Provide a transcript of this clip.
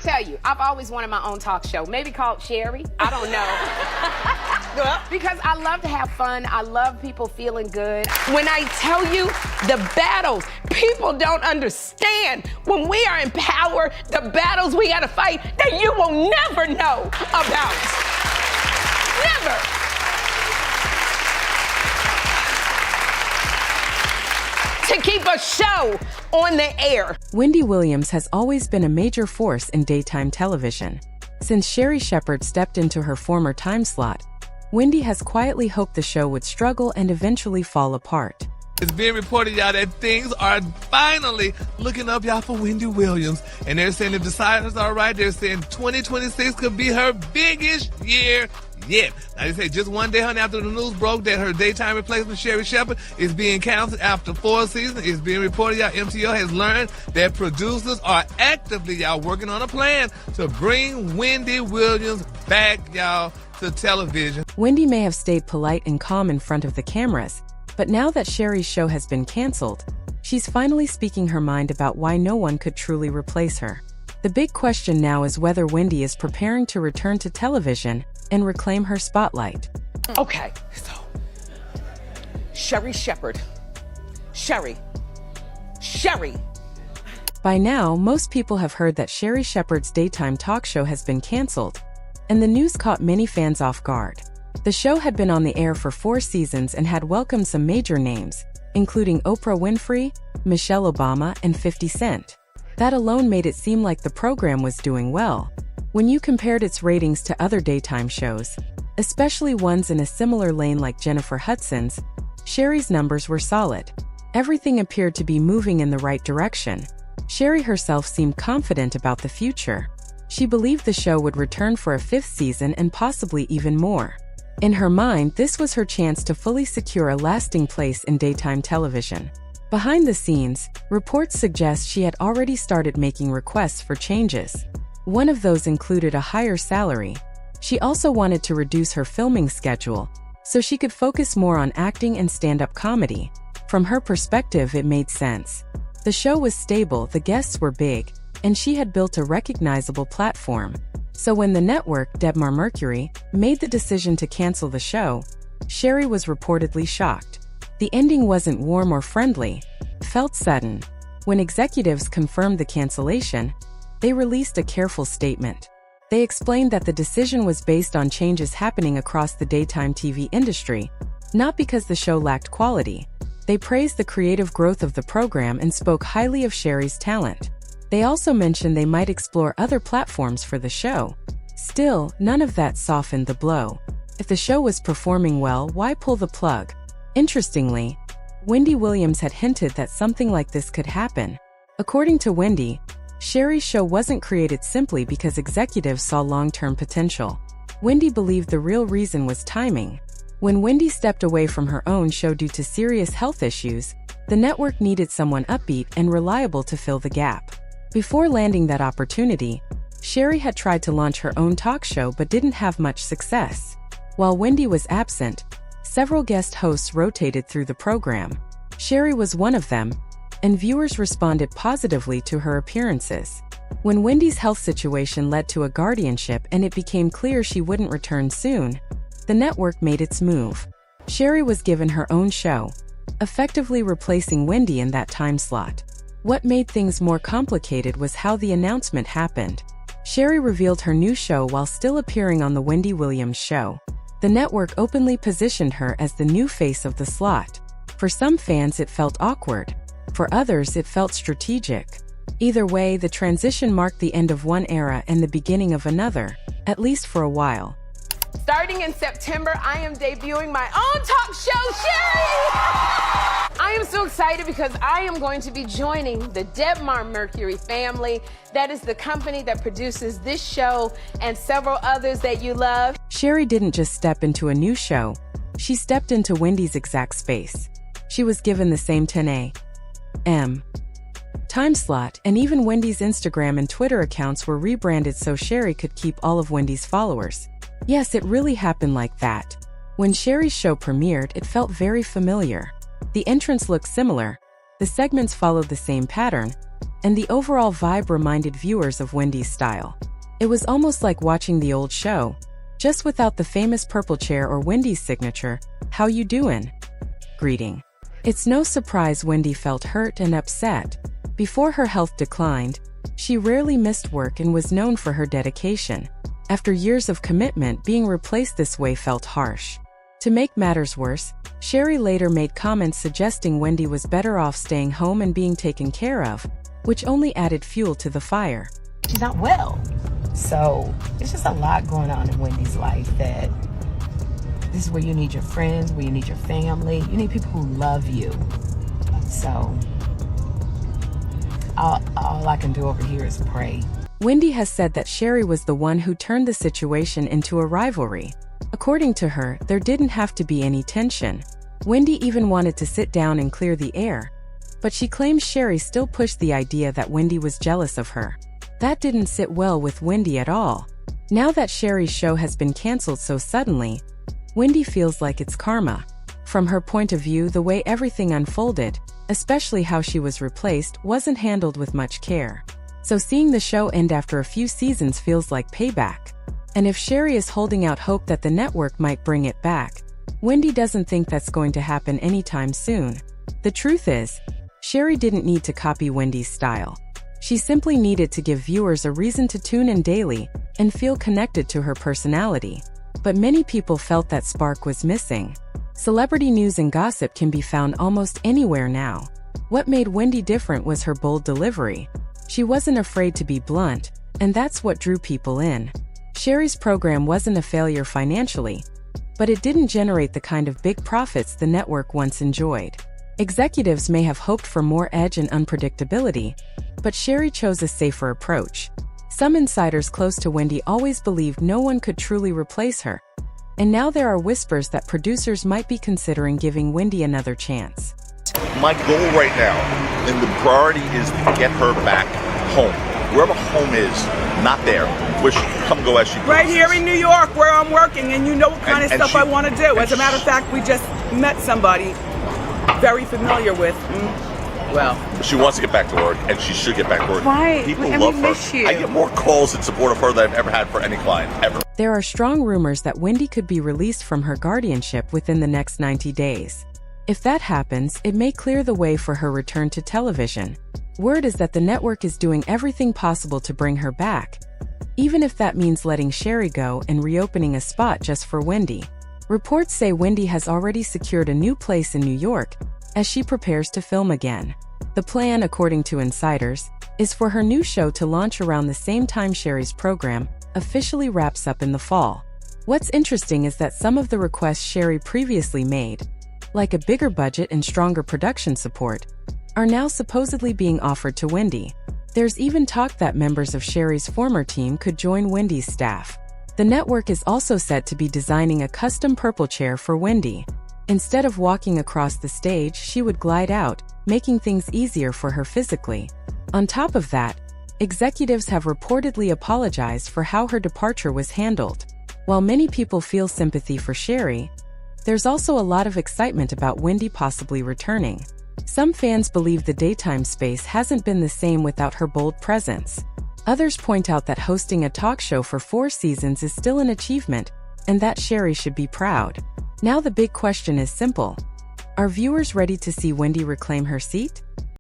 tell you, I've always wanted my own talk show, maybe called Sherri. I don't know. Because I love to have fun. I love people feeling good. When I tell you the battles, people don't understand. When we are in power, the battles we gotta fight that you will never know about. Never. To keep a show on the air. Wendy Williams has always been a major force in daytime television. Since Sherri Shepherd stepped into her former time slot, Wendy has quietly hoped the show would struggle and eventually fall apart. It's being reported, y'all, that things are finally looking up, y'all, for Wendy Williams. And they're saying if the signs are right, they're saying 2026 could be her biggest year yet. Now, they say just one day, honey, after the news broke that her daytime replacement, Sherri Shepherd, is being canceled after 4 seasons. It's being reported, y'all, MTO has learned that producers are actively, y'all, working on a plan to bring Wendy Williams back, y'all, to television. Wendy may have stayed polite and calm in front of the cameras, but now that Sherri's show has been canceled, she's finally speaking her mind about why no one could truly replace her. The big question now is whether Wendy is preparing to return to television and reclaim her spotlight. Okay, so Sherri Shepherd. Sherri. By now, most people have heard that Sherri Shepherd's daytime talk show has been canceled, and the news caught many fans off guard. The show had been on the air for 4 seasons and had welcomed some major names, including Oprah Winfrey, Michelle Obama, and 50 Cent. That alone made it seem like the program was doing well. When you compared its ratings to other daytime shows, especially ones in a similar lane like Jennifer Hudson's, Sherri's numbers were solid. Everything appeared to be moving in the right direction. Sherri herself seemed confident about the future. She believed the show would return for a 5th season and possibly even more. In her mind, this was her chance to fully secure a lasting place in daytime television. Behind the scenes, reports suggest she had already started making requests for changes. One of those included a higher salary. She also wanted to reduce her filming schedule so she could focus more on acting and stand-up comedy. From her perspective, it made sense. The show was stable, the guests were big, and she had built a recognizable platform. So when the network, Debmar-Mercury, made the decision to cancel the show, Sherri was reportedly shocked. The ending wasn't warm or friendly, it felt sudden. When executives confirmed the cancellation, they released a careful statement. They explained that the decision was based on changes happening across the daytime TV industry, not because the show lacked quality. They praised the creative growth of the program and spoke highly of Sherri's talent. They also mentioned they might explore other platforms for the show. Still, none of that softened the blow. If the show was performing well, why pull the plug? Interestingly, Wendy Williams had hinted that something like this could happen. According to Wendy, Sherri's show wasn't created simply because executives saw long-term potential. Wendy believed the real reason was timing. When Wendy stepped away from her own show due to serious health issues, the network needed someone upbeat and reliable to fill the gap. Before landing that opportunity, Sherri had tried to launch her own talk show but didn't have much success. While Wendy was absent, several guest hosts rotated through the program. Sherri was one of them, and viewers responded positively to her appearances. When Wendy's health situation led to a guardianship and it became clear she wouldn't return soon, the network made its move. Sherri was given her own show, effectively replacing Wendy in that time slot. What made things more complicated was how the announcement happened. Sherri revealed her new show while still appearing on The Wendy Williams Show. The network openly positioned her as the new face of the slot. For some fans, it felt awkward. For others, it felt strategic. Either way, the transition marked the end of one era and the beginning of another, at least for a while. Starting in September, I am debuting my own talk show, Sherri! I am so excited because I am going to be joining the Debmar-Mercury family. That is the company that produces this show and several others that you love. Sherri didn't just step into a new show. She stepped into Wendy's exact space. She was given the same 10 a.m. time slot, and even Wendy's Instagram and Twitter accounts were rebranded so Sherri could keep all of Wendy's followers. Yes, it really happened like that. When Sherri's show premiered, it felt very familiar. The entrance looked similar, the segments followed the same pattern, and the overall vibe reminded viewers of Wendy's style. It was almost like watching the old show, just without the famous purple chair or Wendy's signature, "How you doin'?" greeting. It's no surprise Wendy felt hurt and upset. Before her health declined, she rarely missed work and was known for her dedication. After years of commitment, being replaced this way felt harsh. To make matters worse, Sherri later made comments suggesting Wendy was better off staying home and being taken care of, which only added fuel to the fire. She's not well. So there's just a lot going on in Wendy's life that this is where you need your friends, where you need your family. You need people who love you. So all I can do over here is pray. Wendy has said that Sherri was the one who turned the situation into a rivalry. According to her, there didn't have to be any tension. Wendy even wanted to sit down and clear the air. But she claims Sherri still pushed the idea that Wendy was jealous of her. That didn't sit well with Wendy at all. Now that Sherri's show has been canceled so suddenly, Wendy feels like it's karma. From her point of view, the way everything unfolded, especially how she was replaced, wasn't handled with much care. So seeing the show end after a few seasons feels like payback. And if Sherri is holding out hope that the network might bring it back, Wendy doesn't think that's going to happen anytime soon. The truth is, Sherri didn't need to copy Wendy's style. She simply needed to give viewers a reason to tune in daily and feel connected to her personality. But many people felt that spark was missing. Celebrity news and gossip can be found almost anywhere now. What made Wendy different was her bold delivery. She wasn't afraid to be blunt, and that's what drew people in. Sherri's program wasn't a failure financially, but it didn't generate the kind of big profits the network once enjoyed. Executives may have hoped for more edge and unpredictability, but Sherri chose a safer approach. Some insiders close to Wendy always believed no one could truly replace her, and now there are whispers that producers might be considering giving Wendy another chance. My goal right now, and the priority, is to get her back home. Wherever home is, not there, where she can come go as she goes. Right here in New York, where I'm working, and you know what kind of stuff I want to do. As a matter of fact, we just met somebody very familiar with. Well, she wants to get back to work, and she should get back to work. Right. People And love we her. miss you. I get more calls in support of her than I've ever had for any client, ever. There are strong rumors that Wendy could be released from her guardianship within the next 90 days. If that happens, it may clear the way for her return to television. Word is that the network is doing everything possible to bring her back, even if that means letting Sherri go and reopening a spot just for Wendy. Reports say Wendy has already secured a new place in New York as she prepares to film again. The plan, according to insiders, is for her new show to launch around the same time Sherri's program officially wraps up in the fall. What's interesting is that some of the requests Sherri previously made, like a bigger budget and stronger production support, are now supposedly being offered to Wendy. There's even talk that members of Sherri's former team could join Wendy's staff. The network is also said to be designing a custom purple chair for Wendy. Instead of walking across the stage, she would glide out, making things easier for her physically. On top of that, executives have reportedly apologized for how her departure was handled. While many people feel sympathy for Sherri, there's also a lot of excitement about Wendy possibly returning. Some fans believe the daytime space hasn't been the same without her bold presence. Others point out that hosting a talk show for 4 seasons is still an achievement, and that Sherri should be proud. Now the big question is simple. Are viewers ready to see Wendy reclaim her seat?